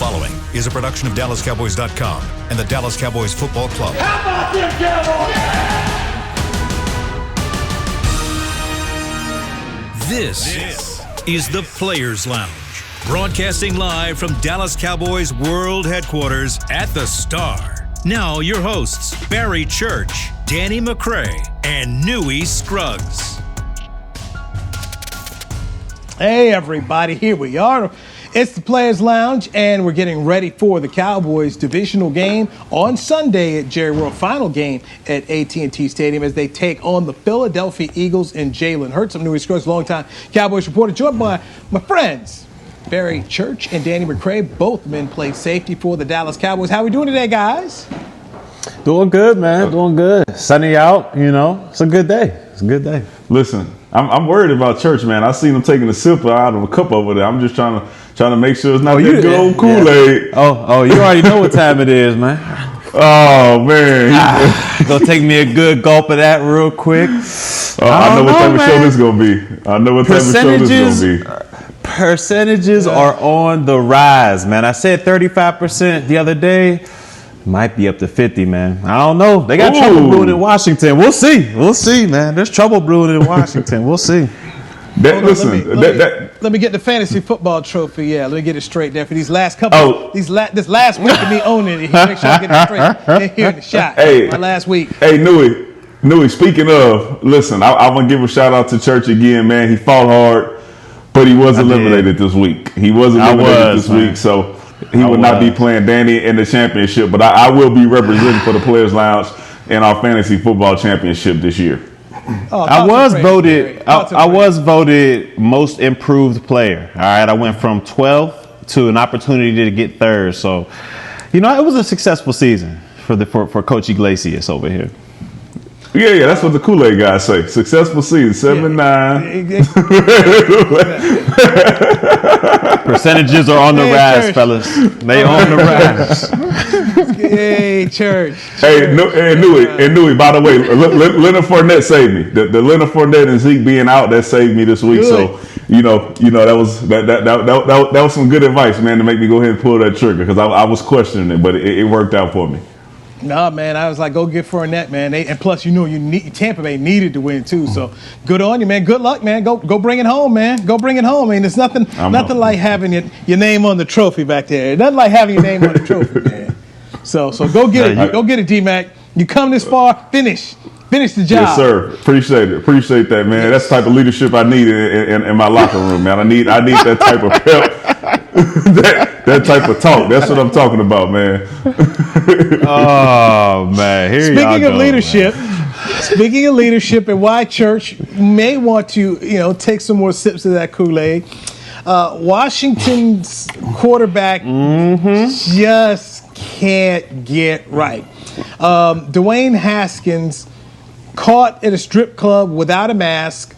following is a production of DallasCowboys.com and the Dallas Cowboys Football Club. How about them Cowboys? This is the Players Lounge, broadcasting live from Dallas Cowboys World Headquarters at the Star. Now your hosts, Barry Church, Danny McCray, and Newy Scruggs. Hey everybody, here we are. It's the Players Lounge, and we're getting ready for the Cowboys divisional game on Sunday at Jerry World. Final game at AT&T Stadium as they take on the Philadelphia Eagles and Jalen Hurts. I'm Newy Scruggs, longtime Cowboys reporter, joined by my friends Barry Church and Danny McCray. Both men play safety for the Dallas Cowboys. How we doing today, guys? Doing good, man. Doing good. Sunny out, you know. It's a good day. It's a good day. Listen, I'm worried about Church, man. I seen him taking a sip out of a cup over there. I'm just trying to make sure it's not that good old Kool-Aid. Yeah. Oh, you already know what time it is, man. Oh, man. Gonna take me a good gulp of that real quick. I know what type of show this gonna be. I know what type of show this gonna be. Percentages are on the rise, man. I said 35% the other day. Might be up to 50, man. I don't know. They got trouble brewing in Washington. We'll see. We'll see, man. There's trouble brewing in Washington. We'll see. Let me get the fantasy football trophy. Yeah, let me get it straight there for these last couple. This last week of me owning it. Make sure I get it straight here in the shot. Hey, my last week. Hey, Newy. Speaking of, listen, I want to give a shout out to Church again, man. He fought hard, but he was eliminated this week. He was eliminated this week, so he will not be playing Danny in the championship. But I will be representing for the Players Lounge in our fantasy football championship this year. I was voted most improved player. All right, I went from 12th to an opportunity to get third. So, you know, it was a successful season for Coach Iglesias over here. Yeah, that's what the Kool-Aid guys say. Successful season, 7-9. Percentages are on the rise, Church. Fellas. They on the rise. Hey, Church. Hey, Newy. By the way, Leonard Fournette saved me. The Leonard Fournette and Zeke being out, that saved me this week. Good. So, you know, that was some good advice, man, to make me go ahead and pull that trigger because I was questioning it, but it worked out for me. Nah, man, I was like, go get Fournette, man. And plus, you know, Tampa Bay needed to win too. So good on you, man. Good luck, man. Go bring it home, man. Go bring it home. I mean, there's nothing like having your name on the trophy back there. Nothing like having your name on the trophy, man. So go get it. Go get it, D-Mac. You come this far, finish the job. Yes, sir. Appreciate that, man. That's the type of leadership I need in my locker room, man. I need that type of pep, that type of talk. That's what I'm talking about, man. Oh man! Speaking of leadership, and why Church may want to, take some more sips of that Kool-Aid. Washington's quarterback just can't get right. Dwayne Haskins caught at a strip club without a mask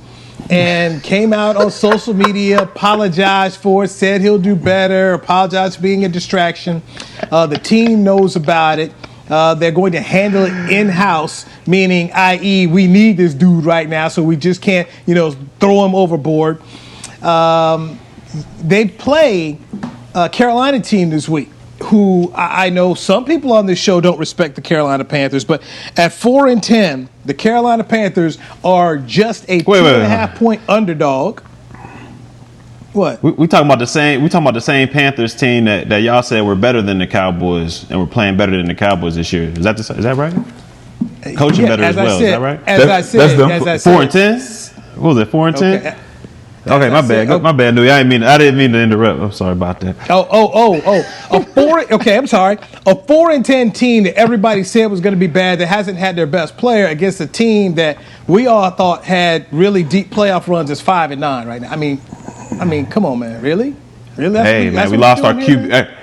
and came out on social media, apologized for it, said he'll do better, apologized for being a distraction. The team knows about it. They're going to handle it in-house, meaning, i.e., we need this dude right now, so we just can't, throw him overboard. They play a Carolina team this week, who I know some people on this show don't respect the Carolina Panthers, but at 4-10, the Carolina Panthers are just a 2.5 point underdog. What? We talking about the same. We talking about the same Panthers team that y'all said were better than the Cowboys and were playing better than the Cowboys this year. Is that right? Coaching better as well. Is that right? As I said, 4-10. What was it? 4-10. Okay. Okay, my bad, Newy. I didn't mean to interrupt. I'm sorry about that. I'm sorry. A 4-10 team that everybody said was going to be bad, that hasn't had their best player, against a team that we all thought had really deep playoff runs is 5-9 right now. I mean, come on, man. Really? We lost our QB.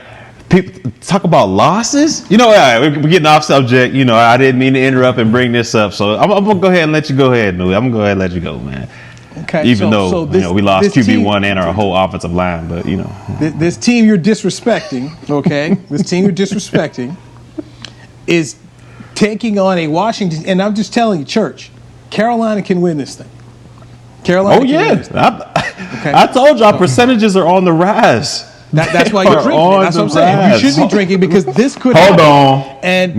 People talk about losses. We're getting off subject. I didn't mean to interrupt and bring this up. So I'm gonna go ahead and let you go ahead, Newy. I'm gonna go ahead and let you go, man. Okay. Even though we lost QB1 and our whole offensive line, but this team you're disrespecting, okay? This team you're disrespecting is taking on a Washington, and I'm just telling you, Church, Carolina can win this thing. Carolina. Oh yeah, I told y'all percentages are on the rise. That's why you're drinking. That's what I'm saying. You should be drinking because this could happen. Hold on. And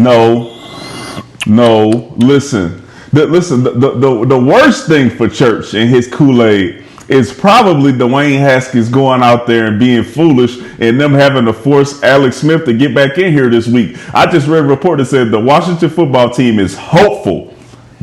no. Listen. The worst thing for Church and his Kool-Aid is probably Dwayne Haskins going out there and being foolish and them having to force Alex Smith to get back in here this week. I just read a report that said the Washington football team is hopeful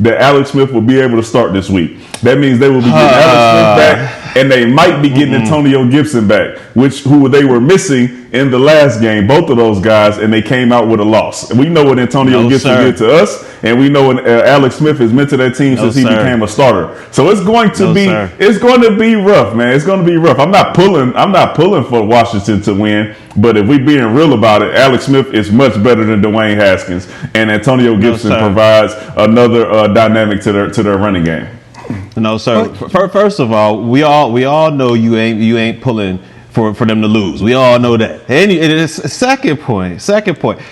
that Alex Smith will be able to start this week. That means they will be getting Alex Smith back, and they might be getting Antonio Gibson back, who they were missing in the last game, both of those guys, and they came out with a loss. And we know what Antonio Gibson did to us, and we know what Alex Smith has meant to that team since he became a starter. So it's going to be rough, man. It's going to be rough. I'm not pulling for Washington to win, but if we being real about it, Alex Smith is much better than Dwayne Haskins, and Antonio Gibson provides another dynamic to their running game. No, sir. First of all, we all know you ain't pulling for them to lose. We all know that. And it's second point.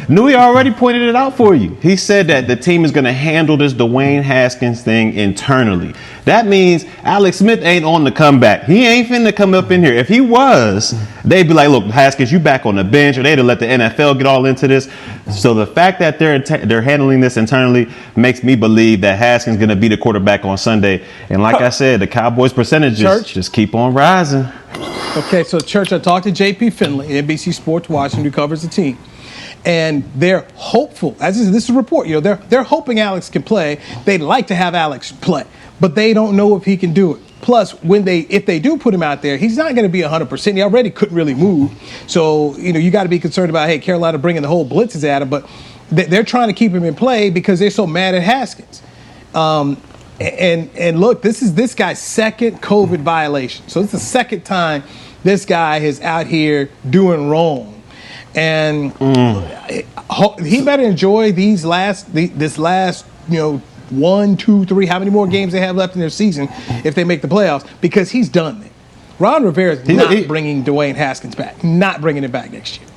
Newy already pointed it out for you. He said that the team is going to handle this Dwayne Haskins thing internally. That means Alex Smith ain't on the comeback. He ain't finna come up in here. If he was, they'd be like, look, Haskins, you back on the bench, or they'd have let the NFL get all into this. So the fact that they're handling this internally makes me believe that Haskins is going to be the quarterback on Sunday. And like I said, the Cowboys percentages just keep on rising. Okay, so Church, I talked to JP Finley, NBC Sports Washington, who covers the team. And they're hopeful, this is a report, they're hoping Alex can play. They'd like to have Alex play, but they don't know if he can do it. Plus, if they do put him out there, he's not going to be 100%. He already couldn't really move. So, you got to be concerned about, hey, Carolina bringing the whole blitzes at him, but they're trying to keep him in play because they're so mad at Haskins. And look, this is this guy's second COVID violation. So it's the second time this guy is out here doing wrong. And he better enjoy this last, 1, 2, 3, how many more games they have left in their season if they make the playoffs, because he's done it. Ron Rivera is not bringing Dwayne Haskins back, not bringing him back next year.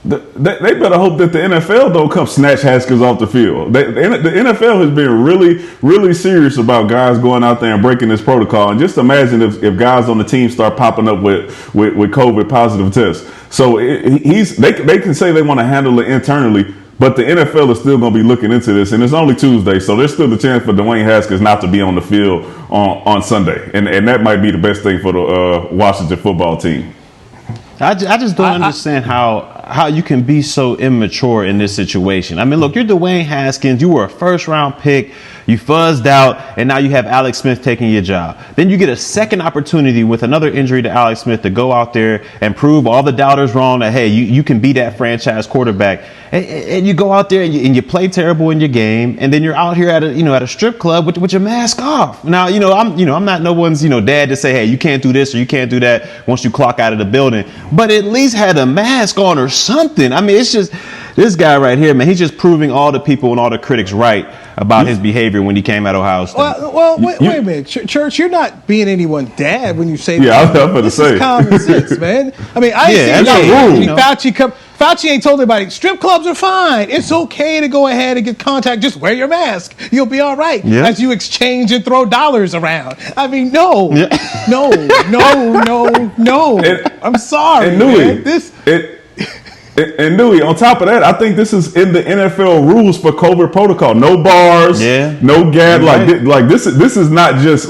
They better hope that the NFL don't come snatch Haskins off the field. The NFL has been really, really serious about guys going out there and breaking this protocol. And just imagine if guys on the team start popping up with COVID positive tests. So they can say they want to handle it internally, but the NFL is still going to be looking into this. And it's only Tuesday, so there's still the chance for Dwayne Haskins not to be on the field on Sunday. And that might be the best thing for the Washington football team. I just don't understand how you can be so immature in this situation. I mean, look, you're Dwayne Haskins. You were a first-round pick. You fuzzed out, and now you have Alex Smith taking your job. Then you get a second opportunity with another injury to Alex Smith to go out there and prove all the doubters wrong that, hey, you can be that franchise quarterback. And you go out there and you play terrible in your game, and then you're out here at a strip club with your mask off. Now, I'm not no one's dad to say, hey, you can't do this or you can't do that once you clock out of the building. But at least had a mask on or something. I mean, it's just this guy right here, man. He's just proving all the people and all the critics right about his behavior when he came out of Ohio State. Well, wait a minute, Church. You're not being anyone's dad when you say that. Yeah, I was about to say. This is common sense, man. I mean, I ain't seen Fauci ain't told anybody strip clubs are fine. It's okay to go ahead and get contact. Just wear your mask. You'll be all right as you exchange and throw dollars around. I mean, no. I'm sorry, man. And Newy, on top of that, I think this is in the NFL rules for COVID protocol. No bars, no gab. Like this is not just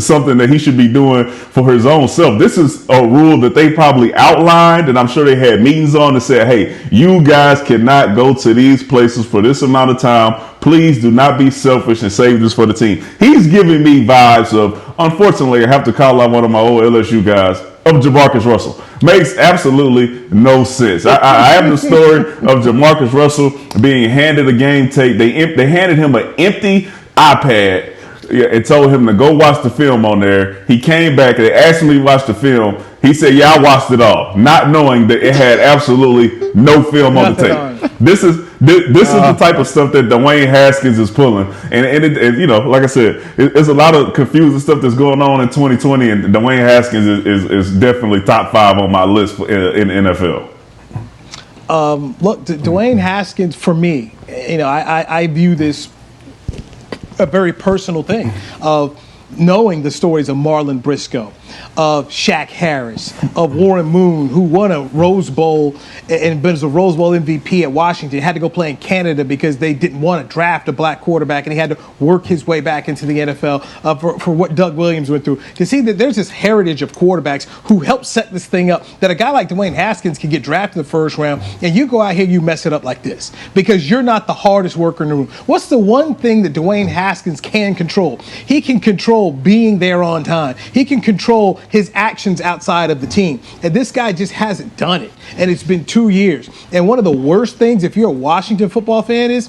something that he should be doing for his own self. This is a rule that they probably outlined, and I'm sure they had meetings on to say, hey, you guys cannot go to these places for this amount of time. Please do not be selfish and save this for the team. He's giving me vibes of, unfortunately, I have to call out one of my old LSU guys, of Jamarcus Russell. Makes absolutely no sense. I have the story of Jamarcus Russell being handed a game tape. They handed him an empty iPad and told him to go watch the film on there. He came back and they asked him to watch the film. He said, yeah, I watched it all, not knowing that it had absolutely no film on the tape. This is the type of stuff that Dwayne Haskins is pulling. And like I said, there's a lot of confusing stuff that's going on in 2020, and Dwayne Haskins is definitely top 5 on my list in the NFL. Look, Dwayne Haskins, for me, I view this a very personal thing of knowing the stories of Marlon Briscoe of Shaq Harris, of Warren Moon, who won a Rose Bowl and was a Rose Bowl MVP at Washington, had to go play in Canada because they didn't want to draft a black quarterback, and he had to work his way back into the NFL for what Doug Williams went through. To see that there's this heritage of quarterbacks who helped set this thing up, that a guy like Dwayne Haskins can get drafted in the first round, and you go out here, you mess it up like this because you're not the hardest worker in the room. What's the one thing that Dwayne Haskins can control? He can control being there on time. He can control his actions outside of the team. And this guy just hasn't done it. And it's been 2 years. And one of the worst things, if you're a Washington football fan, is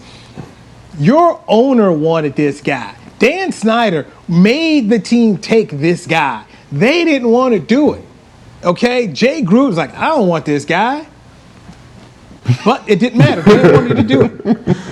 your owner wanted this guy. Dan Snyder made the team take this guy. They didn't want to do it. Okay? Jay Gruden was like, I don't want this guy. But it didn't matter. They wanted to do it.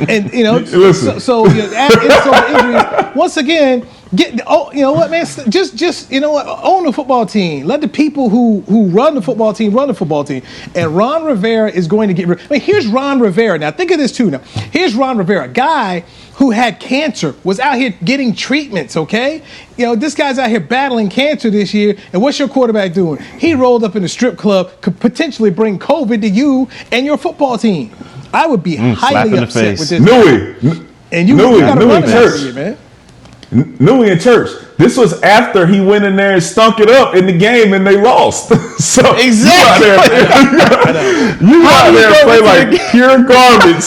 And, you know, so add insult to injury. Once again, you know what, man? Just you know what? Own the football team. Let the people who run the football team run the football team. And Ron Rivera is going to get rid. I mean, here's Ron Rivera. Now, think of this too. Now, here's Ron Rivera, a guy who had cancer, was out here getting treatments, okay? You know, this guy's out here battling cancer this year, and what's your quarterback doing? He rolled up in a strip club, could potentially bring COVID to you and your football team. I would be highly upset with this. Newy, and you got to run Church, man. Newy and Church. This was after he went in there and stunk it up in the game and they lost. So exactly. You out there and play like pure garbage.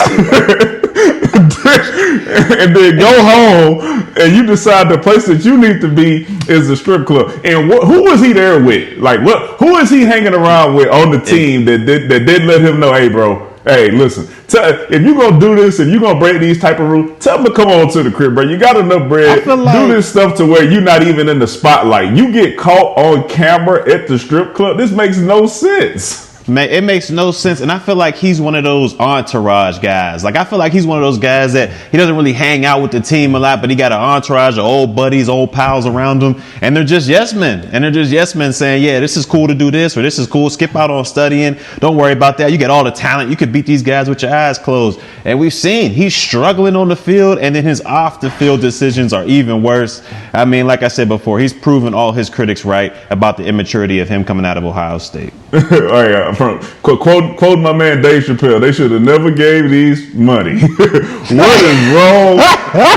And then go home and you decide the place that you need to be is the strip club. And who was he there with? Like, who is he hanging around with on the team that didn't let him know, hey, bro, hey, listen, if you're going to do this and you're going to break these type of rules, tell them to come on to the crib, bro. You got enough bread. Do this stuff to where you're not even in the spotlight. You get caught on camera at the strip club. This makes no sense. Man, it makes no sense. And I feel like he's one of those entourage guys. Like, I feel like he's one of those guys that he doesn't really hang out with the team a lot, but he got an entourage of old buddies, old pals around him. And they're just yes men. And they're just yes men saying, yeah, this is cool to do this, or this is cool. Skip out on studying. Don't worry about that. You get all the talent. You could beat these guys with your eyes closed. And we've seen he's struggling on the field, and then his off the field decisions are even worse. I mean, like I said before, he's proven all his critics right about the immaturity of him coming out of Ohio State. Oh, yeah. Quote my man Dave Chappelle. They should have never gave these money. What is wrong?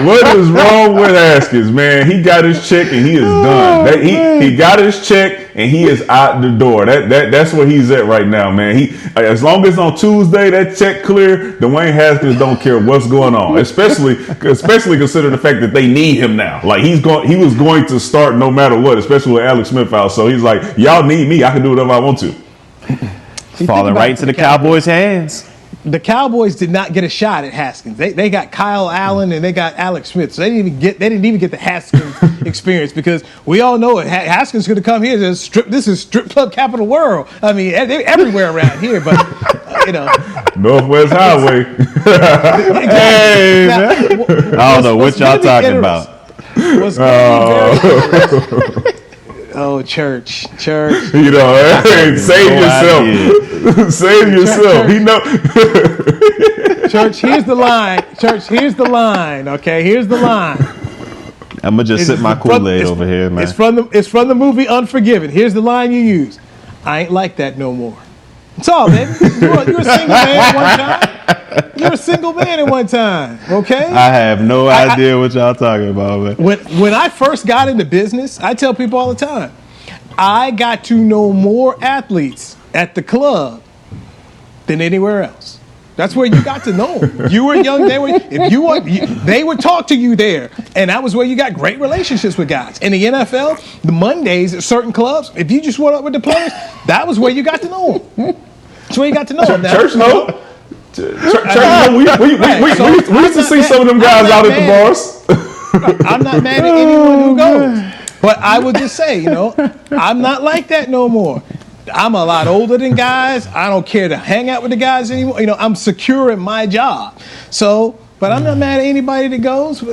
What is wrong with Haskins, man? He got his check and he is done. He got his check and he is out the door. That's where he's at right now, man. As long as on Tuesday that check clear, Dwayne Haskins don't care what's going on. Especially considering the fact that they need him now. Like he was going to start no matter what, especially with Alex Smith out. So he's like, y'all need me. I can do whatever I want to. Falling right into the Cowboys' hands. The Cowboys did not get a shot at Haskins. They got Kyle Allen and they got Alex Smith. So they didn't even get the Haskins experience, because we all know it. Haskins going to come here. This is strip club capital world. I mean, they're everywhere around here, but you know, Northwest Highway. Hey, man. I don't know what y'all talking about. What's going to be very Oh, church. You know, hey, save yourself. Save yourself. Church. He know. Church, here's the line. Church, here's the line. Okay, here's the line. I'm gonna just sip my Kool-Aid over here, man. It's from the movie Unforgiven. Here's the line you use. I ain't like that no more. That's all, man. You're a single man at one time. You're a single man at one time. Okay. I have no idea what y'all talking about, man. When I first got into business, I tell people all the time, I got to know more athletes at the club than anywhere else. That's where you got to know them. You were young. They would talk to you there, and that was where you got great relationships with guys. In the NFL, the Mondays at certain clubs, if you just went up with the players, that was where you got to know them. That's where you got to know them. Church, no. We used to see some of them guys out at the bars. I'm not mad at anyone who goes, but I would just say, I'm not like that no more. I'm a lot older than guys. I don't care to hang out with the guys anymore. I'm secure in my job. So, but I'm not mad at anybody that goes,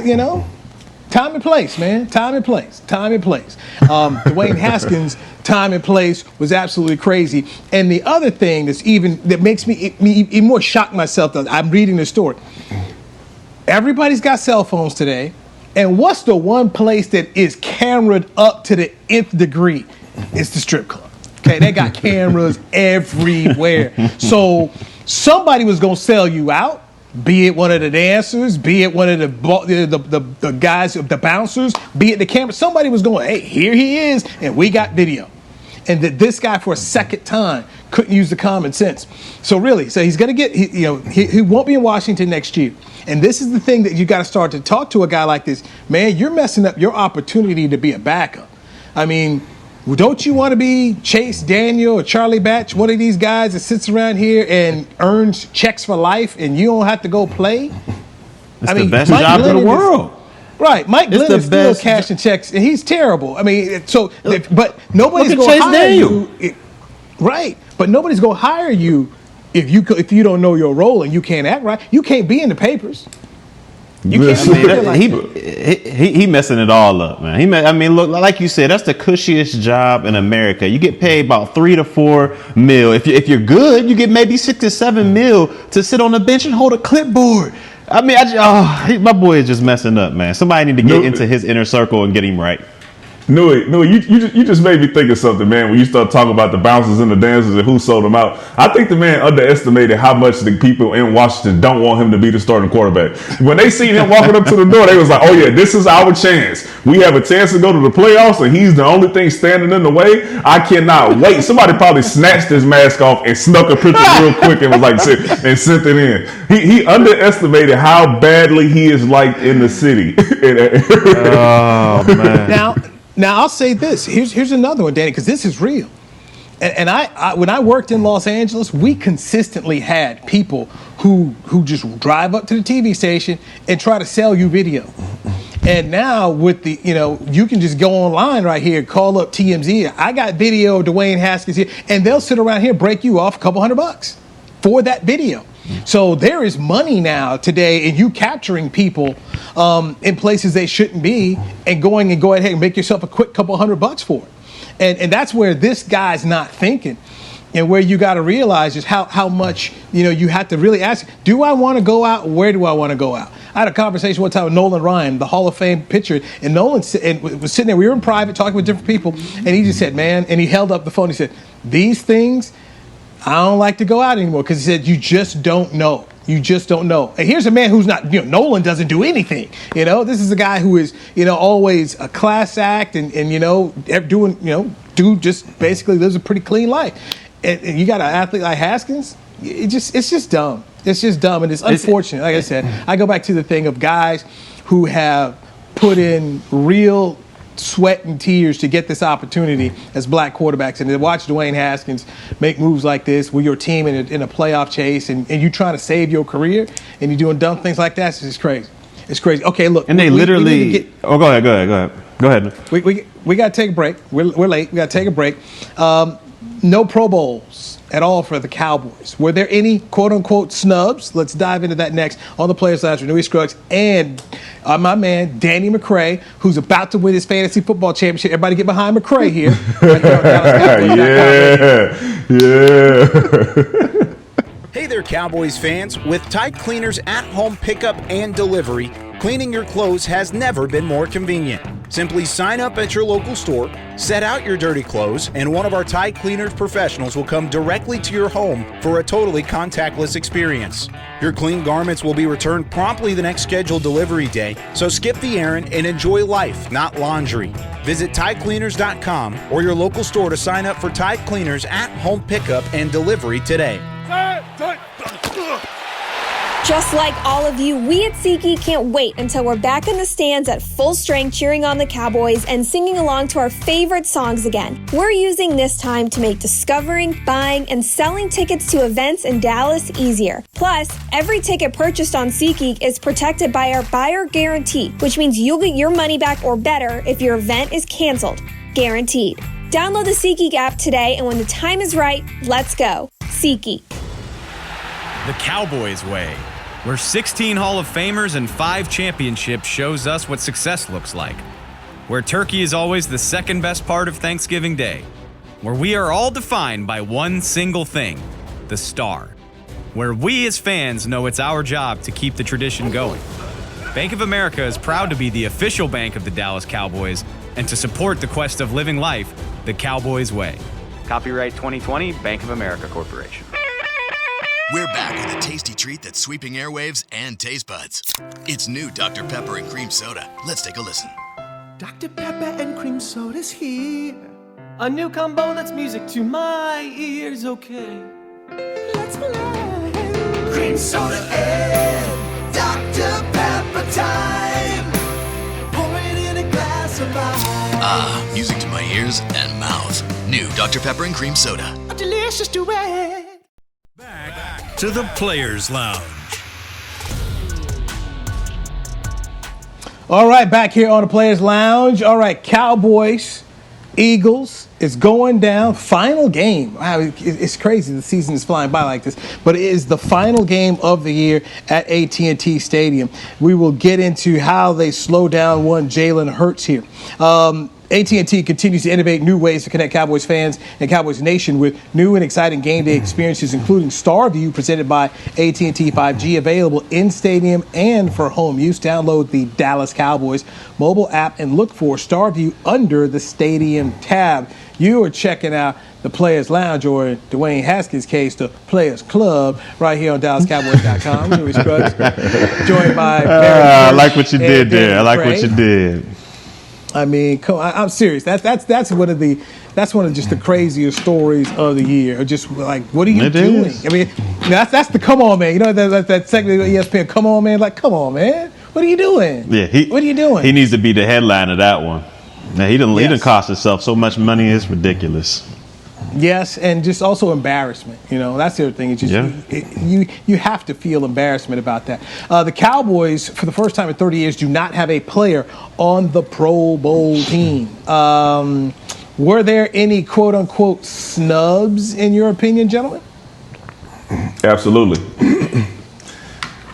Time and place, man. Time and place. Dwayne Haskins' time and place was absolutely crazy. And the other thing that makes me even more shock myself, that I'm reading this story. Everybody's got cell phones today. And what's the one place that is cameraed up to the nth degree? It's the strip club. Okay, they got cameras everywhere. So somebody was gonna sell you out. Be it one of the dancers, be it one of the guys, the bouncers, be it the camera. Somebody was going, hey, here he is, and we got video. And that this guy, for a second time, couldn't use the common sense. So really, he's going to get, he won't be in Washington next year. And this is the thing that you got to start to talk to a guy like this. Man, you're messing up your opportunity to be a backup. I mean, don't you want to be Chase Daniel or Charlie Batch, one of these guys that sits around here and earns checks for life and you don't have to go play? It's the best job in the world. Right, Mike Glenn is still cashing checks, and he's terrible. I mean, but nobody's going to hire you. Right, but nobody's going to hire you if you don't know your role and you can't act right. You can't be in the papers. You he messing it all up, man. Look, like you said, that's the cushiest job in America. You get paid about $3 to $4 million. If you're good, you get maybe $6 to $7 million to sit on the bench and hold a clipboard. My boy is just messing up, man. Somebody need to get into his inner circle and get him right. Newy, you just made me think of something, man, when you start talking about the bouncers and the dancers and who sold them out. I think the man underestimated how much the people in Washington don't want him to be the starting quarterback. When they seen him walking up to the door, they was like, oh yeah, this is our chance. We have a chance to go to the playoffs, and he's the only thing standing in the way. I cannot wait. Somebody probably snatched his mask off and snuck a picture real quick and was like, and sent it in. He underestimated how badly he is liked in the city. Oh, man. Now I'll say this. Here's another one, Danny, because this is real. And I when I worked in Los Angeles, we consistently had people who just drive up to the TV station and try to sell you video. And now with the, you can just go online right here, call up TMZ. I got video of Dwayne Haskins here, and they'll sit around here, break you off a couple $100 for that video. So there is money now today in you capturing people in places they shouldn't be and go ahead and make yourself a quick couple $100 for it. And that's where this guy's not thinking, and where you got to realize is how much, you have to really ask, do I want to go out? Where do I want to go out? I had a conversation one time with Nolan Ryan, the Hall of Fame pitcher, and Nolan was sitting there. We were in private talking with different people, and he just said, man, and he held up the phone. He said, these things, I don't like to go out anymore, because he said, you just don't know. You just don't know. And here's a man who's not, Nolan doesn't do anything. This is a guy who is, always a class act and doing, dude just basically lives a pretty clean life. And you got an athlete like Haskins, it's just dumb. It's just dumb, and it's unfortunate. Like I said, I go back to the thing of guys who have put in real sweat and tears to get this opportunity as black quarterbacks, and to watch Dwayne Haskins make moves like this with your team in a playoff chase, and you trying to save your career, and you're doing dumb things like that. It's just crazy. It's crazy. Okay, look. And they literally. Go ahead. We got to take a break. We're late. We got to take a break. No Pro Bowls at all for the Cowboys. Were there any quote-unquote snubs? Let's dive into that next on the Players Lounge with Newy Scruggs and my man, Danny McCray, who's about to win his fantasy football championship. Everybody get behind McCray here. Yeah. Hey there, Cowboys fans. With Tide Cleaners at-home pickup and delivery, cleaning your clothes has never been more convenient. Simply sign up at your local store, set out your dirty clothes, and one of our Tide Cleaners professionals will come directly to your home for a totally contactless experience. Your clean garments will be returned promptly the next scheduled delivery day, so skip the errand and enjoy life, not laundry. Visit TideCleaners.com or your local store to sign up for Tide Cleaners at-home pickup and delivery today. Just like all of you, we at SeatGeek can't wait until we're back in the stands at full strength cheering on the Cowboys and singing along to our favorite songs again. We're using this time to make discovering, buying, and selling tickets to events in Dallas easier. Plus, every ticket purchased on SeatGeek is protected by our buyer guarantee, which means you'll get your money back or better if your event is canceled. Guaranteed. Download the SeatGeek app today, and when the time is right, let's go. SeatGeek. The Cowboys way, where 16 Hall of Famers and 5 championships shows us what success looks like. Where turkey is always the second best part of Thanksgiving Day. Where we are all defined by one single thing, the star. Where we as fans know it's our job to keep the tradition going. Bank of America is proud to be the official bank of the Dallas Cowboys, and to support the quest of living life, The Cowboys Way. Copyright 2020, Bank of America Corporation. We're back with a tasty treat that's sweeping airwaves and taste buds. It's new Dr. Pepper and Cream Soda. Let's take a listen. Dr. Pepper and Cream Soda's here. A new combo that's music to my ears, okay. Let's play. Cream Soda and Dr. Pepper time. Pour it in a glass of ice. Ah, music to my ears and mouth. New Dr. Pepper and Cream Soda. A delicious duet. Back to the Players Lounge. All right, back here on the Players Lounge. All right, Cowboys, Eagles is going down. Final game. Wow, it's crazy. The season is flying by like this, but it is the final game of the year at AT&T Stadium. We will get into how they slow down one Jalen Hurts here. AT&T continues to innovate new ways to connect Cowboys fans and Cowboys Nation with new and exciting game day experiences, including StarView, presented by AT&T 5G, available in stadium and for home use. Download the Dallas Cowboys mobile app and look for StarView under the Stadium tab. You are checking out the Players Lounge, or in Dwayne Haskins' case, the Players Club, right here on DallasCowboys.com. Newy Scruggs, joined by I like what you did there. I like what you did. I mean, I'm serious. That's one of just the craziest stories of the year. Just like, what are you doing? I mean, that's the come on, man. You know that segment of ESPN, come on, man. Like, come on, man. What are you doing? Yeah, what are you doing? He needs to be the headline of that one. Now, he didn't cost himself so much money. It's ridiculous. Yes, and just also embarrassment. You know, that's the other thing. It's just you have to feel embarrassment about that. The Cowboys, for the first time in 30 years, do not have a player on the Pro Bowl team. Were there any quote-unquote snubs in your opinion, gentlemen? Absolutely.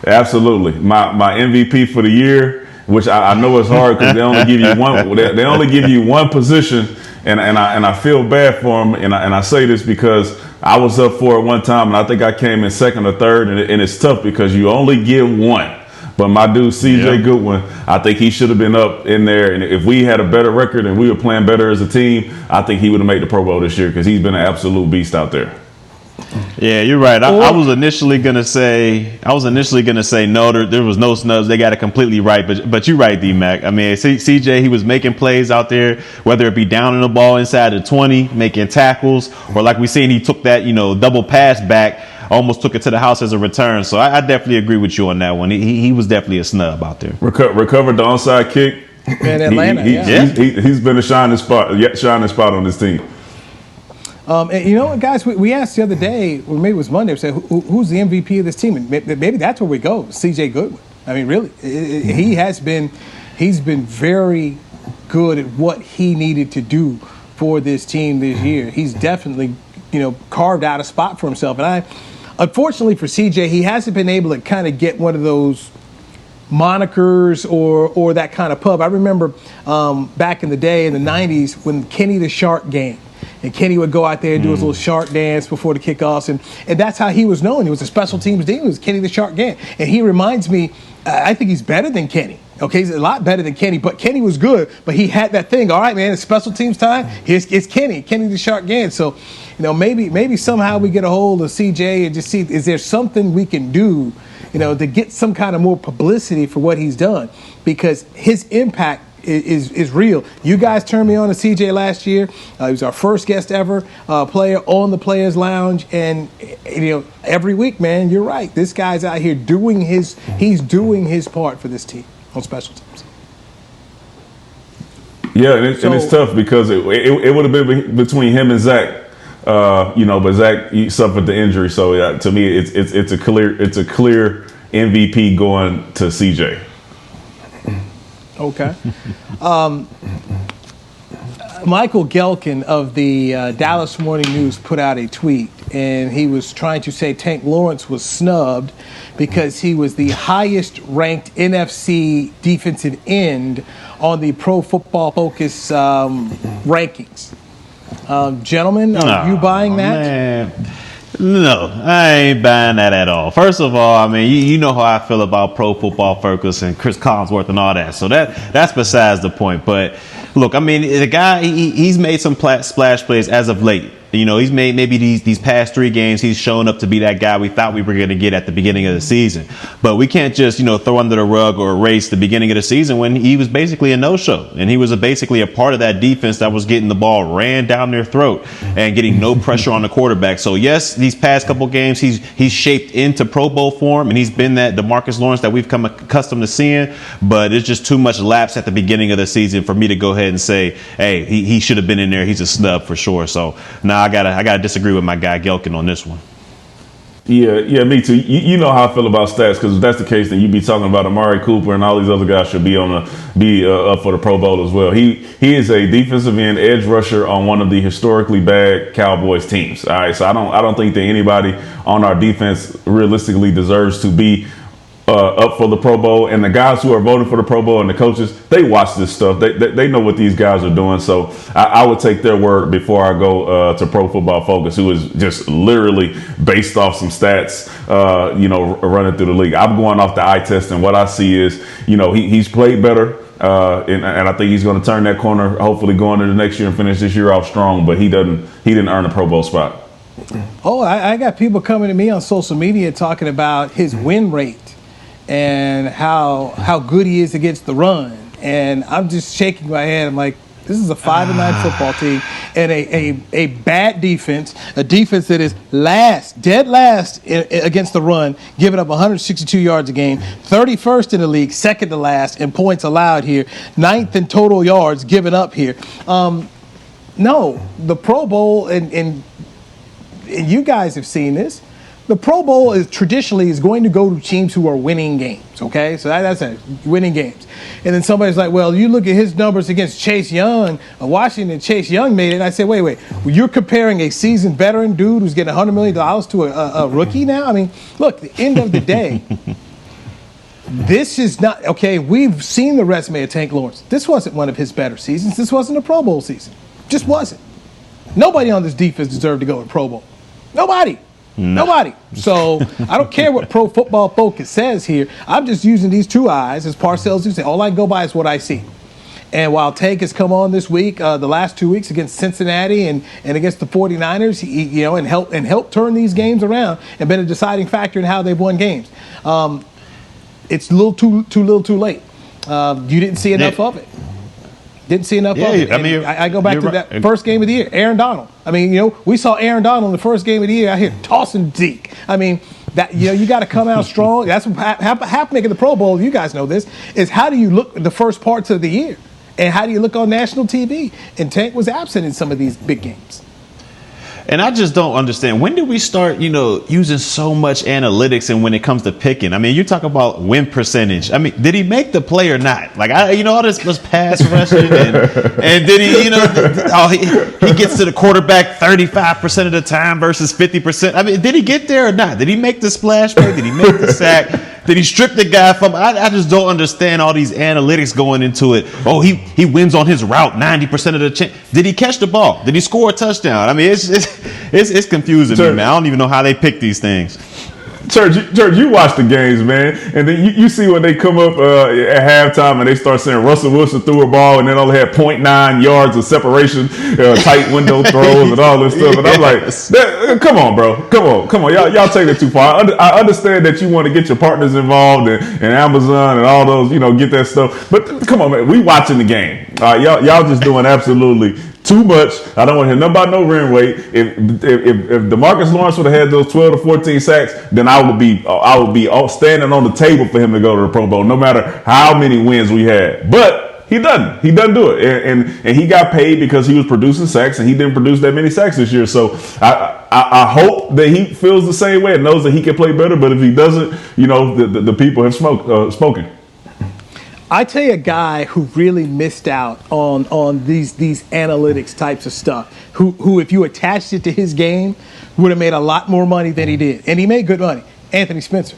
Absolutely. My MVP for the year, which I know is hard because they only give you one. They only give you one position. And I feel bad for him, and I say this because I was up for it one time, and I think I came in second or third, and it's tough because you only get one. But my dude, C.J. Goodwin, I think he should have been up in there, and if we had a better record and we were playing better as a team, I think he would have made the Pro Bowl this year because he's been an absolute beast out there. Yeah, you're right. I was initially gonna say no. There was no snubs. They got it completely right. But you're right, D-Mac. I mean, CJ, he was making plays out there, whether it be down in the ball inside the 20, making tackles, or like we seen, he took that double pass back, almost took it to the house as a return. So I definitely agree with you on that one. He was definitely a snub out there. Recovered the onside kick. In Atlanta, he's been a shining spot on this team. And you know what, guys? We asked the other day, or maybe it was Monday, we said, who's the MVP of this team? And maybe that's where we go, C.J. Goodwin. I mean, really, he's been very good at what he needed to do for this team this year. He's definitely, carved out a spot for himself. And unfortunately for C.J., he hasn't been able to kind of get one of those monikers or that kind of pub. I remember back in the day in the 90s when Kenny the Shark game. And Kenny would go out there and do his little shark dance before the kickoffs. And that's how he was known. He was a special teams team. It was Kenny the Shark Gang. And he reminds me, I think he's better than Kenny. Okay, he's a lot better than Kenny. But Kenny was good. But he had that thing. All right, man, it's special teams time. It's Kenny the Shark Gang. So, maybe somehow we get a hold of CJ and just see, is there something we can do, to get some kind of more publicity for what he's done? Because his impact is real. You guys turned me on to CJ last year. He was our first guest ever player on the Players Lounge, and every week, man, you're right. This guy's out here doing his part for this team on special teams. Yeah, and it's tough because it would have been between him and Zach, but Zach suffered the injury. So to me, it's a clear MVP going to CJ. Okay. Michael Gelkin of the Dallas Morning News put out a tweet, and he was trying to say Tank Lawrence was snubbed because he was the highest ranked NFC defensive end on the Pro Football Focus rankings. Gentlemen, are you buying that? Man. No, I ain't buying that at all. First of all, I mean, you know how I feel about Pro Football Focus and Chris Collinsworth and all that. So that's besides the point. But Look, I mean, the guy, he's made some splash plays as of late. You know, he's made maybe these past 3 games, he's shown up to be that guy we thought we were going to get at the beginning of the season. But we can't just, throw under the rug or erase the beginning of the season when he was basically a no-show. And he was basically a part of that defense that was getting the ball ran down their throat and getting no pressure on the quarterback. So, yes, these past couple games, he's shaped into Pro Bowl form, and he's been that DeMarcus Lawrence that we've come accustomed to seeing. But it's just too much lapse at the beginning of the season for me to go ahead and say, hey, he should have been in there. He's a snub for sure. So, now I gotta disagree with my guy Gelkin on this one. Yeah, me too. You know how I feel about stats, because if that's the case, then you'd be talking about Amari Cooper and all these other guys should be up for the Pro Bowl as well. He is a defensive end edge rusher on one of the historically bad Cowboys teams. All right, so I don't think that anybody on our defense realistically deserves to be up for the Pro Bowl. And the guys who are voting for the Pro Bowl and the coaches, they watch this stuff. They know what these guys are doing. So I would take their word before I go to Pro Football Focus, who is just literally based off some stats, running through the league. I'm going off the eye test, and what I see is, he's played better. And I think he's going to turn that corner, hopefully going into the next year and finish this year off strong. But he didn't earn a Pro Bowl spot. Oh, I got people coming to me on social media talking about his win rate and how good he is against the run. And I'm just shaking my head. I'm like, this is a 5-9 football team and a bad defense, a defense that is dead last against the run, giving up 162 yards a game, 31st in the league, second to last in points allowed here, 9th in total yards given up here. No, the Pro Bowl, and you guys have seen this, the Pro Bowl is going to go to teams who are winning games, okay? So that's it, winning games. And then somebody's like, well, you look at his numbers against Chase Young, Washington. Chase Young made it. And I said, wait, well, you're comparing a seasoned veteran dude who's getting $100 million to a rookie now? I mean, look, at the end of the day, this is not, okay, we've seen the resume of Tank Lawrence. This wasn't one of his better seasons. This wasn't a Pro Bowl season. Just wasn't. Nobody on this defense deserved to go to Pro Bowl. Nobody. No. Nobody. So I don't care what Pro Football Focus says here. I'm just using these 2 eyes, as Parcells used to say. All I can go by is what I see. And while Tank has come on this week, the last 2 weeks against Cincinnati and against the 49ers, he and helped turn these games around and been a deciding factor in how they've won games. It's a little too late. You didn't see enough of it. Didn't see enough of it. I mean, I go back to that first game of the year, Aaron Donald. I mean, we saw Aaron Donald in the first game of the year out here tossing Zeke. I mean, that you got to come out strong. That's what happened making the Pro Bowl. You guys know this. Is how do you look the first parts of the year, and how do you look on national TV? And Tank was absent in some of these big games. And I just don't understand. When did we start, using so much analytics and when it comes to picking? I mean, you talk about win percentage. I mean, did he make the play or not? Like, all this was pass rushing and did he, he gets to the quarterback 35% of the time versus 50%. I mean, did he get there or not? Did he make the splash play? Did he make the sack? Did he strip the guy from? I just don't understand all these analytics going into it. Oh, he wins on his route 90% of the chance. Did he catch the ball? Did he score a touchdown? I mean, it's confusing me, man. I don't even know how they pick these things. Church, you watch the games, man, and then you see when they come up at halftime and they start saying Russell Wilson threw a ball and then only had 0.9 yards of separation, tight window throws and all this stuff, and I'm like, come on, bro, come on, y'all take it too far. I understand that you want to get your partners involved and Amazon and all those, get that stuff, but come on, man, we watching the game. Y'all just doing absolutely too much. I don't want to hear nothing about no win rate. If DeMarcus Lawrence would have had those 12 to 14 sacks, then I would be standing on the table for him to go to the Pro Bowl, no matter how many wins we had. But he doesn't. He doesn't do it, and he got paid because he was producing sacks, and he didn't produce that many sacks this year. So I hope that he feels the same way and knows that he can play better. But if he doesn't, the people have spoken. I tell you a guy who really missed out on these analytics types of stuff, who if you attached it to his game, would have made a lot more money than he did. And he made good money. Anthony Spencer.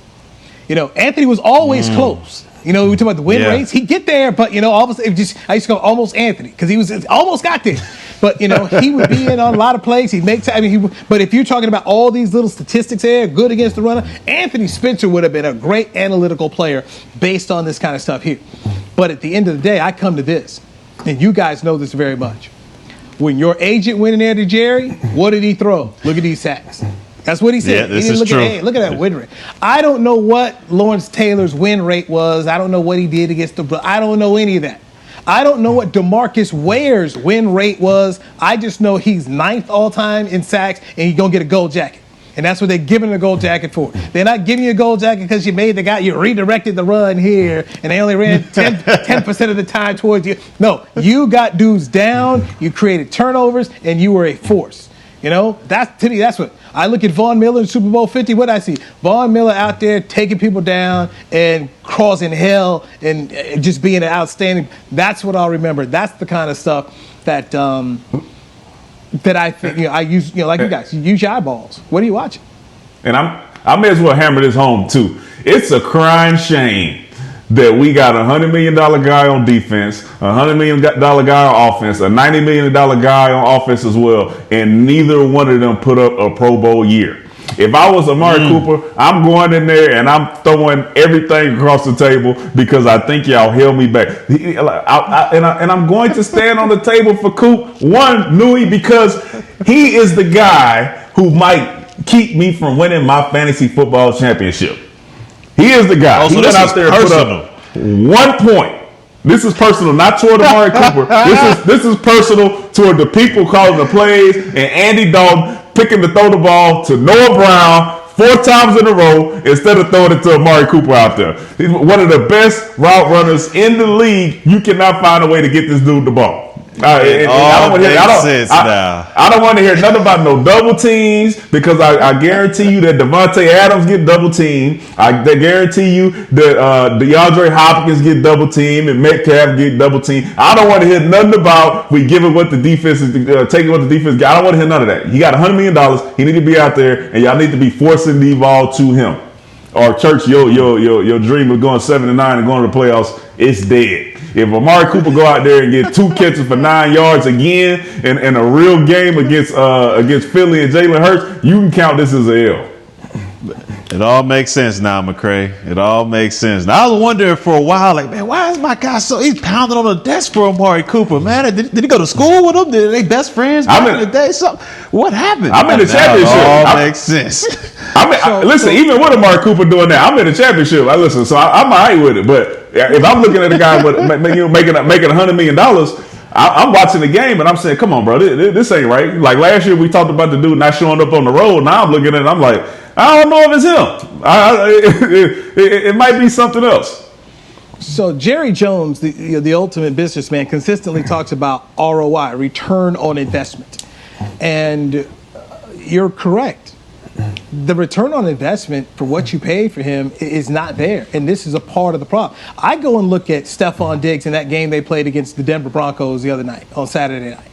Anthony was always close. We talk about the win rates. He'd get there, but, all of a sudden, I used to go almost Anthony because he was almost got there. But, he would be in on a lot of plays. He'd make time. But if you're talking about all these little statistics there, good against the runner, Anthony Spencer would have been a great analytical player based on this kind of stuff here. But at the end of the day, I come to this. and you guys know this very much. When your agent went in there to Jerry, what did he throw? Look at these sacks. That's what he said. Yeah, this he didn't is look true. at, hey, look at that win rate. I don't know what Lawrence Taylor's win rate was. I don't know what he did against the. I don't know any of that. I don't know what DeMarcus Ware's win rate was. I just know he's 9th all time in sacks, and he's gonna get a gold jacket. And that's what they're giving a gold jacket for. They're not giving you a gold jacket because you made the guy, you redirected the run here, and they only ran 10% of the time towards you. No, you got dudes down, you created turnovers, and you were a force. You know, to me, that's what I look at. Von Miller in Super Bowl 50. What I see, Von Miller out there taking people down and causing hell and just being an outstanding. That's what I'll remember. That's the kind of stuff that that I think I use. Like you guys, you use your eyeballs. What are you watching? And I may as well hammer this home too. It's a crying shame that we got $100 million guy on defense, $100 million guy on offense, a $90 million guy on offense as well, and neither one of them put up a Pro Bowl year. If I was Amari Cooper, I'm going in there and I'm throwing everything across the table because I think y'all held me back. And I'm going to stand on the table for Coop. One, Newy, because he is the guy who might keep me from winning my fantasy football championship. He is the guy. He went out there and put up 1 point. This is personal, not toward Amari Cooper. This is personal toward the people calling the plays and Andy Dalton picking to throw the ball to Noah Brown 4 times in a row instead of throwing it to Amari Cooper out there. He's one of the best route runners in the league. You cannot find a way to get this dude the ball. I don't want to hear nothing about no double teams because I guarantee you that Devontae Adams get double teamed. I guarantee you that DeAndre Hopkins get double teamed and Metcalf get double teamed. I don't want to hear nothing about we giving what the defense is taking what the defense got. I don't want to hear none of that. He got $100 million. He need to be out there, and y'all need to be forcing the ball to him. Or Church, your dream of going 7-9 and going to the playoffs, it's dead. If Amari Cooper go out there and get 2 catches for 9 yards again in a real game against Philly and Jalen Hurts, you can count this as a L. It all makes sense now, McCray. It all makes sense. Now, I was wondering for a while, like, man, why is my guy he's pounding on the desk for Amari Cooper, man? Did he go to school with him? Did they best friends back in the day? What happened? I'm in the championship. It all makes sense. Listen, even with Amari Cooper doing that, I'm in the championship. So I'm all right with it. But if I'm looking at a guy with making $100 million, I'm watching the game and I'm saying, come on, bro, this ain't right. Like last year we talked about the dude not showing up on the road. Now I'm looking at it, I'm like, I don't know if it's him. It might be something else. So Jerry Jones, the ultimate businessman, consistently talks about ROI, return on investment. And you're correct. The return on investment for what you paid for him is not there. And this is a part of the problem. I go and look at Stephon Diggs in that game they played against the Denver Broncos the other night, on Saturday night.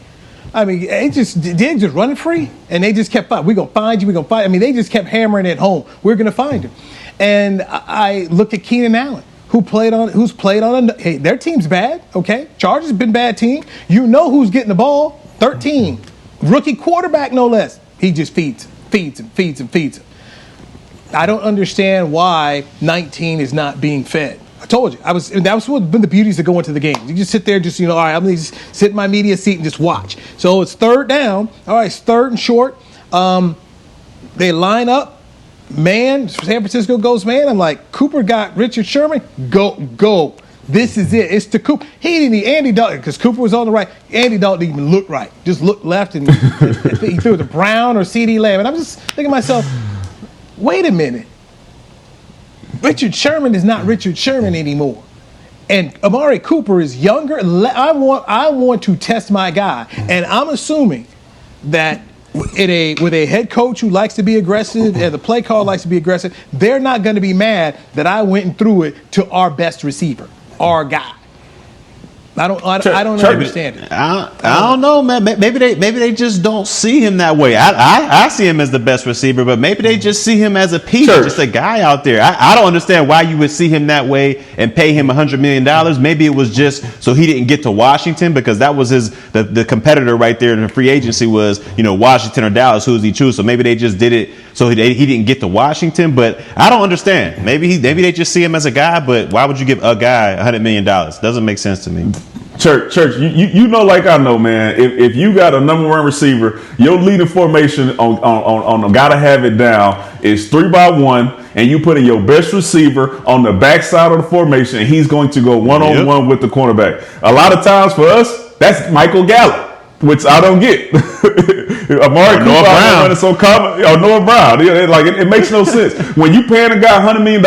I mean, Diggs just running free, and they just kept fighting. We're going to find you, we're going to find. I mean, they just kept hammering it home. We're going to find him. And I look at Keenan Allen, who's played on hey, their team's bad, okay? Chargers have been bad team. You know who's getting the ball, 13. Rookie quarterback, no less. He just feeds him. I don't understand why 19 is not being fed. I told you, that was one of the beauties of going to the games. You just sit there, all right, I'm going to just sit in my media seat and just watch. So it's 3rd down. All right, it's 3rd and short. They line up. Man, San Francisco goes man. I'm like, Cooper got Richard Sherman. Go. This is it. It's to Cooper. He didn't need Andy Dalton because Cooper was on the right. Andy Dalton didn't even look right. Just looked left and he threw it to Brown or CeeDee Lamb. And I'm just thinking to myself, wait a minute. Richard Sherman is not Richard Sherman anymore. And Amari Cooper is younger. I want to test my guy. And I'm assuming that with a head coach who likes to be aggressive and the play call likes to be aggressive, they're not going to be mad that I went and threw it to our best receiver, our guy. I don't understand it. I don't know, man. Maybe they just don't see him that way. I see him as the best receiver, but maybe they just see him as a piece, just a guy out there. I don't understand why you would see him that way and pay him $100 million. Maybe it was just so he didn't get to Washington because that was the competitor right there in the free agency was, Washington or Dallas. Who does he choose? So maybe they just did it so he didn't get to Washington. But I don't understand. Maybe they just see him as a guy, but why would you give a guy $100 million? Doesn't make sense to me. Church, you know, like I know, man. If you got a number one receiver, your leading formation on gotta have it down is 3-by-1, and you put in your best receiver on the backside of the formation, and he's going to go one-on-one with the cornerback. A lot of times for us, that's Michael Gallup, which I don't get. Amari Cooper running so common, or Noah Brown. It makes no sense. When you paying a guy $100 million,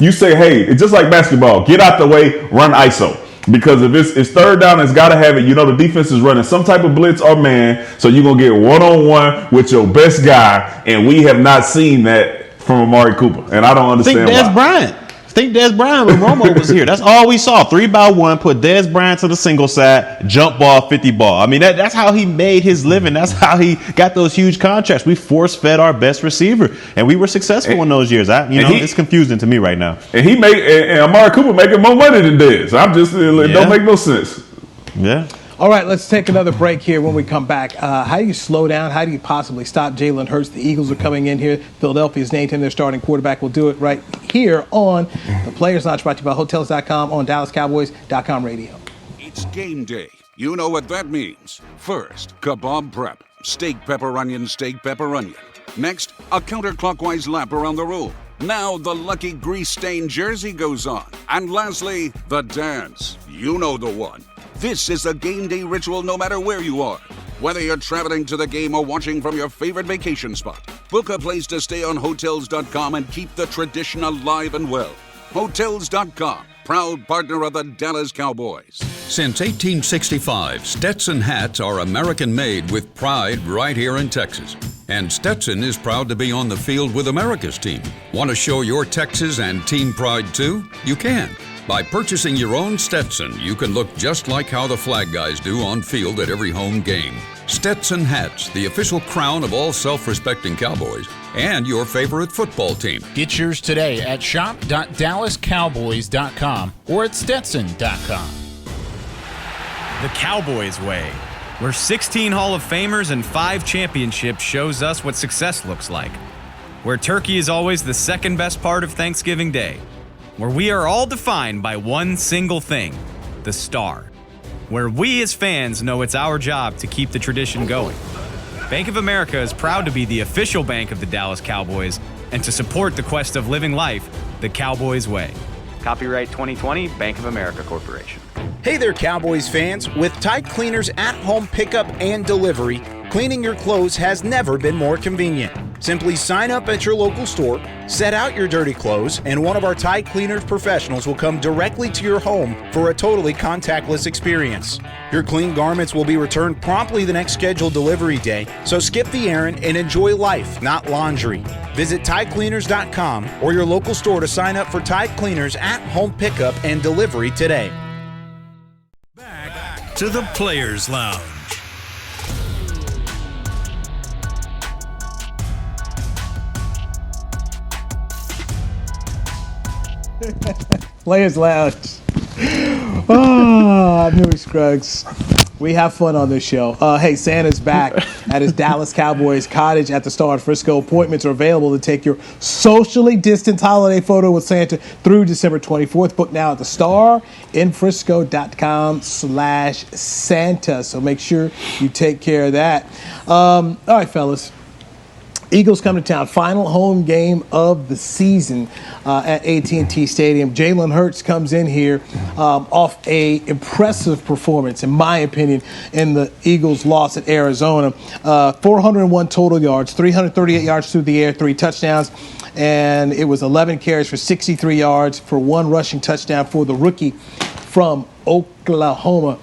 you say, hey, it's just like basketball. Get out the way, run ISO. Because if it's third down, it's got to have it. You know the defense is running some type of blitz or man, so you're going to get one-on-one with your best guy, and we have not seen that from Amari Cooper, and I don't understand why. Think Dez Bryant when Romo was here. That's all we saw. 3-by-1, put Dez Bryant to the single side, jump ball, 50 ball. I mean, that's how he made his living. That's how he got those huge contracts. We force-fed our best receiver, and we were successful in those years. It's confusing to me right now. And Amari Cooper making more money than Dez. It don't make no sense. Yeah. All right, let's take another break here. When we come back, how do you slow down? How do you possibly stop Jalen Hurts? The Eagles are coming in here. Philadelphia's named him their starting quarterback. We'll do it right here on the Players Lounge, brought to you by Hotels.com on DallasCowboys.com radio. It's game day. You know what that means. First, kebab prep. Steak, pepper, onion, steak, pepper, onion. Next, a counterclockwise lap around the room. Now the lucky grease-stained jersey goes on. And lastly, the dance. You know the one. This is a game day ritual no matter where you are. Whether you're traveling to the game or watching from your favorite vacation spot, book a place to stay on Hotels.com and keep the tradition alive and well. Hotels.com, proud partner of the Dallas Cowboys. Since 1865, Stetson hats are American-made with pride right here in Texas. And Stetson is proud to be on the field with America's team. Want to show your Texas and team pride too? You can. By purchasing your own Stetson, you can look just like how the flag guys do on field at every home game. Stetson hats, the official crown of all self-respecting Cowboys, and your favorite football team. Get yours today at shop.dallascowboys.com or at stetson.com. The Cowboys way, where 16 Hall of Famers and 5 championships shows us what success looks like. Where turkey is always the second best part of Thanksgiving Day. Where we are all defined by one single thing, the star. Where we as fans know it's our job to keep the tradition going. Bank of America is proud to be the official bank of the Dallas Cowboys and to support the quest of living life the Cowboys way. Copyright 2020, Bank of America Corporation. Hey there, Cowboys fans. With Tide Cleaners at-home pickup and delivery, cleaning your clothes has never been more convenient. Simply sign up at your local store, set out your dirty clothes, and one of our Tide Cleaners professionals will come directly to your home for a totally contactless experience. Your clean garments will be returned promptly the next scheduled delivery day, so skip the errand and enjoy life, not laundry. Visit TideCleaners.com or your local store to sign up for Tide Cleaners at-home pickup and delivery today. Back to the Players Lounge. Players Lounge. I'm Newy Scruggs. We have fun on this show. Hey, Santa's back at his Dallas Cowboys cottage at the Star in Frisco. Appointments are available to take your socially distanced holiday photo with Santa through December 24th. Book now at thestarinfrisco.com/Santa. So make sure you take care of that. All right, fellas. Eagles come to town. Final home game of the season at AT&T Stadium. Jalen Hurts comes in here off a impressive performance, in my opinion, in the Eagles' loss at Arizona. 401 total yards, 338 yards through the air, 3 touchdowns, and it was 11 carries for 63 yards for 1 rushing touchdown for the rookie from Oklahoma.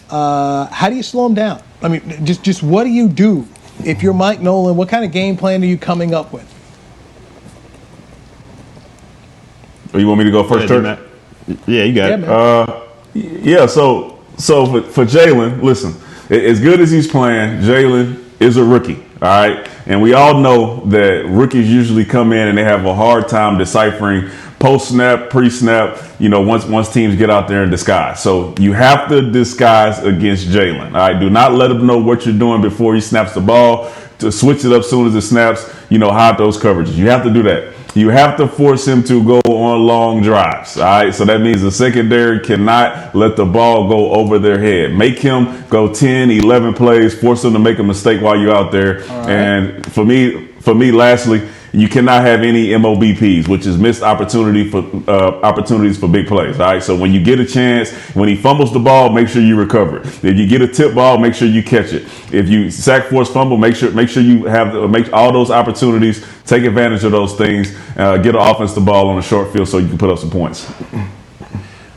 How do you slow him down? I mean, just what do you do? If you're Mike Nolan, what kind of game plan are you coming up with? Oh, you want me to go first, Turk? Yeah, you got it. So for Jalen, listen, as good as he's playing, Jalen is a rookie, all right? And we all know that rookies usually come in and they have a hard time deciphering post-snap, pre-snap, once teams get out there and disguise. So you have to disguise against Jalen. All right, do not let him know what you're doing before he snaps the ball. To switch it up as soon as it snaps, hide those coverages. You have to do that. You have to force him to go on long drives. All right. So that means the secondary cannot let the ball go over their head. Make him go 10, 11 plays, force him to make a mistake while you're out there. Right. And for me, lastly, you cannot have any MOBPs, which is missed opportunities for big plays. All right. So when you get a chance, when he fumbles the ball, make sure you recover it. If you get a tip ball, make sure you catch it. If you sack, force, fumble, make sure you make all those opportunities. Take advantage of those things. Get an offense the ball on a short field so you can put up some points.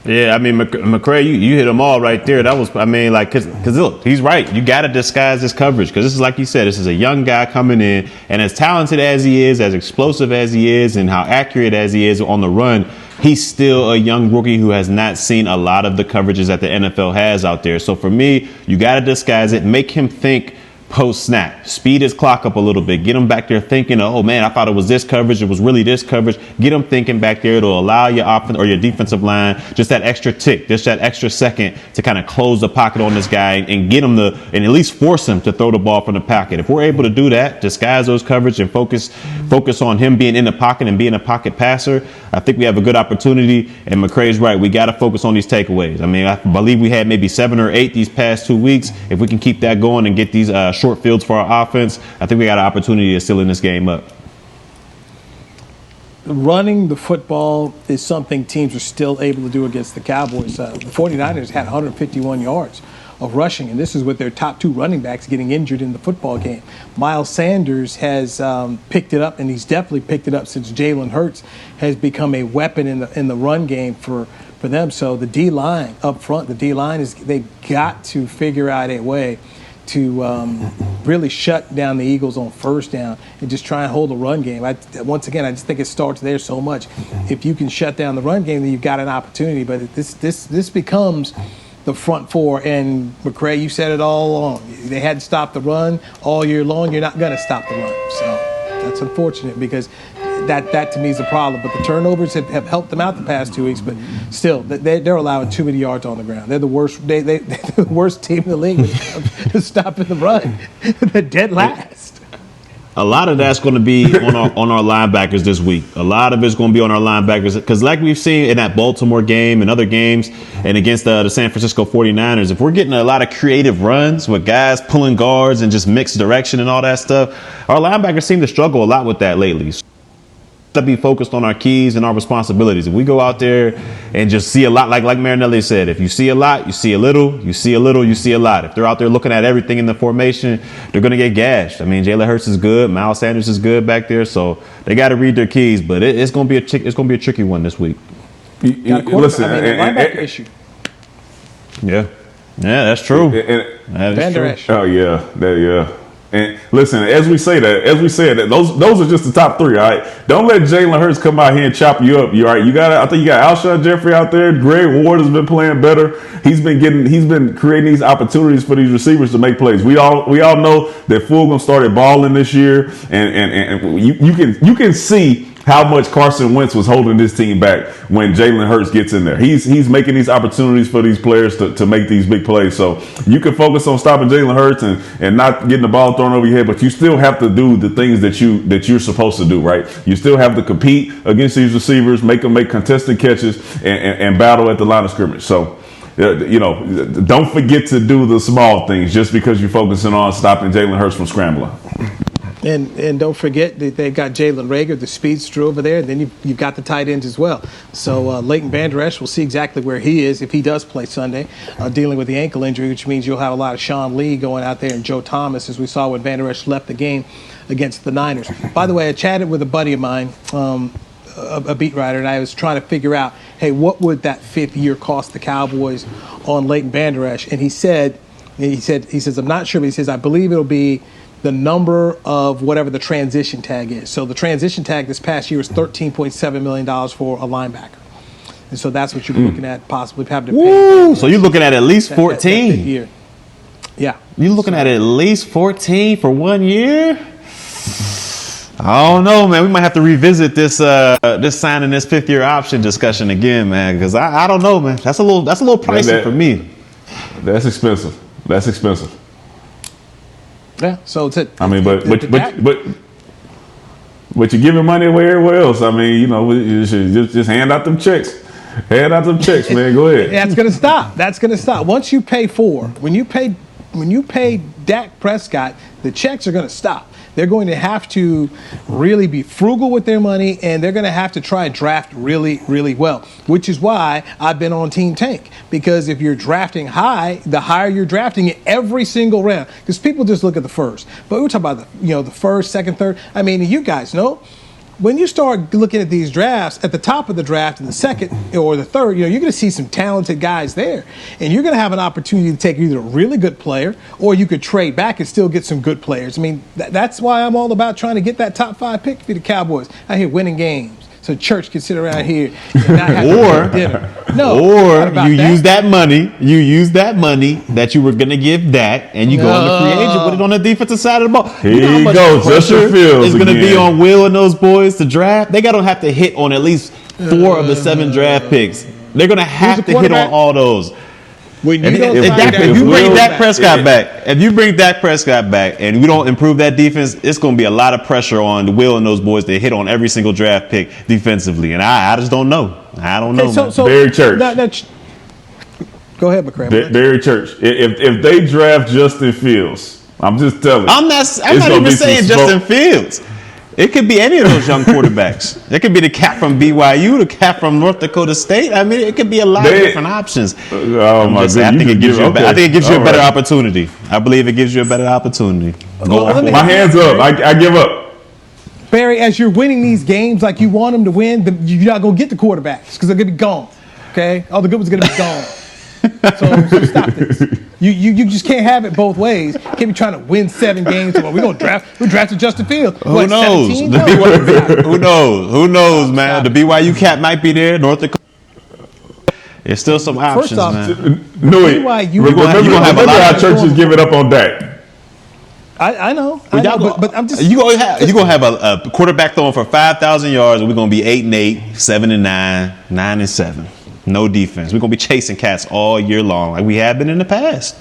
Yeah, I mean, McCray, you hit them all right there. That was, I mean, like, because look, he's right. You got to disguise this coverage because this is, like you said, this is a young guy coming in, and as talented as he is, as explosive as he is, and how accurate as he is on the run, he's still a young rookie who has not seen a lot of the coverages that the NFL has out there. So for me, you got to disguise it, make him think post-snap. Speed his clock up a little bit. Get him back there thinking, oh, man, I thought it was this coverage. It was really this coverage. Get him thinking back there. It'll allow your offense or your defensive line just that extra tick, just that extra second to kind of close the pocket on this guy and get him to, and at least force him to throw the ball from the pocket. If we're able to do that, disguise those coverage and focus on him being in the pocket and being a pocket passer, I think we have a good opportunity. And McCray's right. We got to focus on these takeaways. I mean, I believe we had maybe 7 or 8 these past 2 weeks. If we can keep that going and get these short fields for our offense, I think we got an opportunity to seal in this game up. Running the football is something teams are still able to do against the Cowboys. The 49ers had 151 yards of rushing, and this is with their top 2 running backs getting injured in the football game. Miles Sanders has picked it up, and he's definitely picked it up since Jalen Hurts has become a weapon in the run game for them. So the D-line up front, they've got to figure out a way to really shut down the Eagles on first down and just try and hold the run game. Once again, I just think it starts there so much. If you can shut down the run game, then you've got an opportunity. But this becomes the front four. And McCray, you said it all along. They had to stop the run all year long. You're not going to stop the run. So that's unfortunate because that to me is a problem. But the turnovers have helped them out the past 2 weeks. But still, they're allowing too many yards on the ground. They're the worst. They're the worst team in the league when it comes to stopping the run. They're dead last. A lot of that's going to be on our linebackers this week. A lot of it's going to be on our linebackers because like we've seen in that Baltimore game and other games and against the San Francisco 49ers, if we're getting a lot of creative runs with guys pulling guards and just mixed direction and all that stuff, our linebackers seem to struggle a lot with that lately. To be focused on our keys and our responsibilities. If we go out there and just see a lot, like Marinelli said, if you see a lot, you see a little, you see a little, you see a lot. If they're out there looking at everything in the formation, they're going to get gashed. I mean, Jalen Hurts is good. Miles Sanders is good back there. So they got to read their keys, but it's going to be a tricky one this week. Listen, linebacker issue. Yeah, that's true. That is true. Oh yeah. And listen, as we say that, those are just the top 3, all right? Don't let Jalen Hurts come out here and chop you up. You all right? I think you got Alshon Jeffrey out there. Greg Ward has been playing better. He's been creating these opportunities for these receivers to make plays. We all know that Fulgham started balling this year, and you can see how much Carson Wentz was holding this team back when Jalen Hurts gets in there. He's making these opportunities for these players to make these big plays. So you can focus on stopping Jalen Hurts and not getting the ball thrown over your head, but you still have to do the things that you're supposed to do, right? You still have to compete against these receivers, make them make contested catches, and battle at the line of scrimmage. So don't forget to do the small things just because you're focusing on stopping Jalen Hurts from scrambling. And don't forget that they've got Jalen Reagor, the speedster over there. And then you've got the tight ends as well. So Leighton Vander Esch, we'll see exactly where he is if he does play Sunday, dealing with the ankle injury, which means you'll have a lot of Sean Lee going out there and Joe Thomas, as we saw when Vander Esch left the game against the Niners. By the way, I chatted with a buddy of mine, a beat writer, and I was trying to figure out, hey, what would that 5th year cost the Cowboys on Leighton Vander Esch? And he says, I'm not sure, but he says, I believe it'll be the number of whatever the transition tag is. So the transition tag this past year was $13.7 million for a linebacker. And so that's what you're looking at, possibly having to pay. Woo! So you're looking at least 14. That year. Yeah. You're looking at least 14 for 1 year? I don't know, man. We might have to revisit this signing this 5th year option discussion again, man, because I don't know, man. That's a little pricey for me. That's expensive. Yeah, so but But you're giving money away everywhere else. I mean, you should just hand out them checks. Hand out them checks, man. Go ahead. That's going to stop. That's going to stop. Once you pay when you pay Dak Prescott, the checks are going to stop. They're going to have to really be frugal with their money, and they're going to have to try and draft really, really well, which is why I've been on Team Tank. Because if you're drafting high, the higher you're drafting in every single round, because people just look at the first. But we're talking about the first, second, third. I mean, you guys know. When you start looking at these drafts, at the top of the draft in the second or the third, you're going to see some talented guys there. And you're going to have an opportunity to take either a really good player or you could trade back and still get some good players. I mean, that's why I'm all about trying to get that top 5 pick for the Cowboys. I hear winning games. So Church can sit around here and not have to eat dinner. No, or you use that money that you were going to give Dak, and you go on the free agent with it on the defensive side of the ball. Here you go, Justin Fields is going to be on Will and those boys to draft. They got to have to hit on at least 4 of the 7 draft picks. They're going to have to hit on all those. If you bring Dak Prescott back and we don't improve that defense, it's going to be a lot of pressure on the Will and those boys to hit on every single draft pick defensively. And I just don't know. I don't know. So Barry Church. Go ahead, McCray. Barry Church. If they draft Justin Fields, I'm just telling you. I'm not even saying Justin Fields. It could be any of those young quarterbacks. It could be the cat from BYU, the cat from North Dakota State. I mean, it could be a lot of different options. I think it gives you a better opportunity. I believe it gives you a better opportunity. My hands up. I give up. Barry, as you're winning these games like you want them to win, you're not going to get the quarterbacks because they're going to be gone. Okay? All the good ones are going to be gone. So stop this. You just can't have it both ways. Can't be trying to win 7 games. Well, we drafted Justin Fields. Who knows? 17? Who knows, man? The BYU cat might be there. North Dakota. There's still some options, man. Newy, remember how churches give it up on Dak. I know, but I'm just. You gonna have a quarterback throwing for 5,000 yards, and we're gonna be 8-8, 7-9, 9-7. No defense. We're going to be chasing cats all year long like we have been in the past.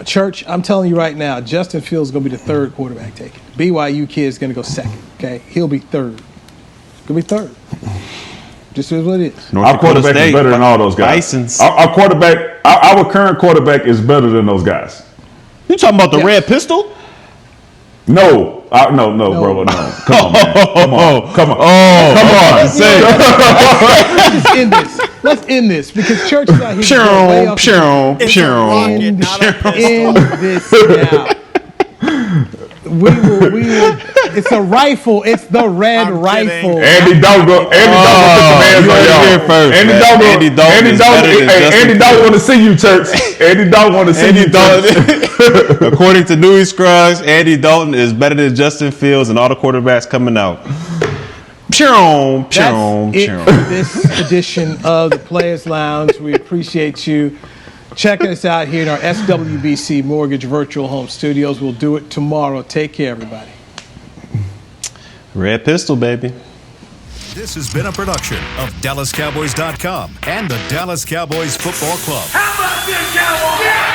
Church, I'm telling you right now, Justin Fields is going to be the 3rd quarterback taken. BYU kid is going to go 2nd, okay? He'll be 3rd. He'll be 3rd. Just is what it is. Our quarterback is better than all those guys. Our quarterback, our current quarterback is better than those guys. You talking about the red pistol? No, bro, no. Come on. Let's end this because Church is out here. End this now. We will. It's a rifle. It's the red rifle. Andy Dalton put the commands on y'all. Andy Dalton want to see you, Church. Andy Dalton want to see you, Church. According to Newy Scruggs, Andy Dalton is better than Justin Fields and all the quarterbacks coming out. That's it for this edition of the Players Lounge. We appreciate you checking us out here in our SWBC Mortgage Virtual Home Studios. We'll do it tomorrow. Take care, everybody. Red pistol, baby. This has been a production of DallasCowboys.com and the Dallas Cowboys Football Club. How about this, Cowboys? Yeah!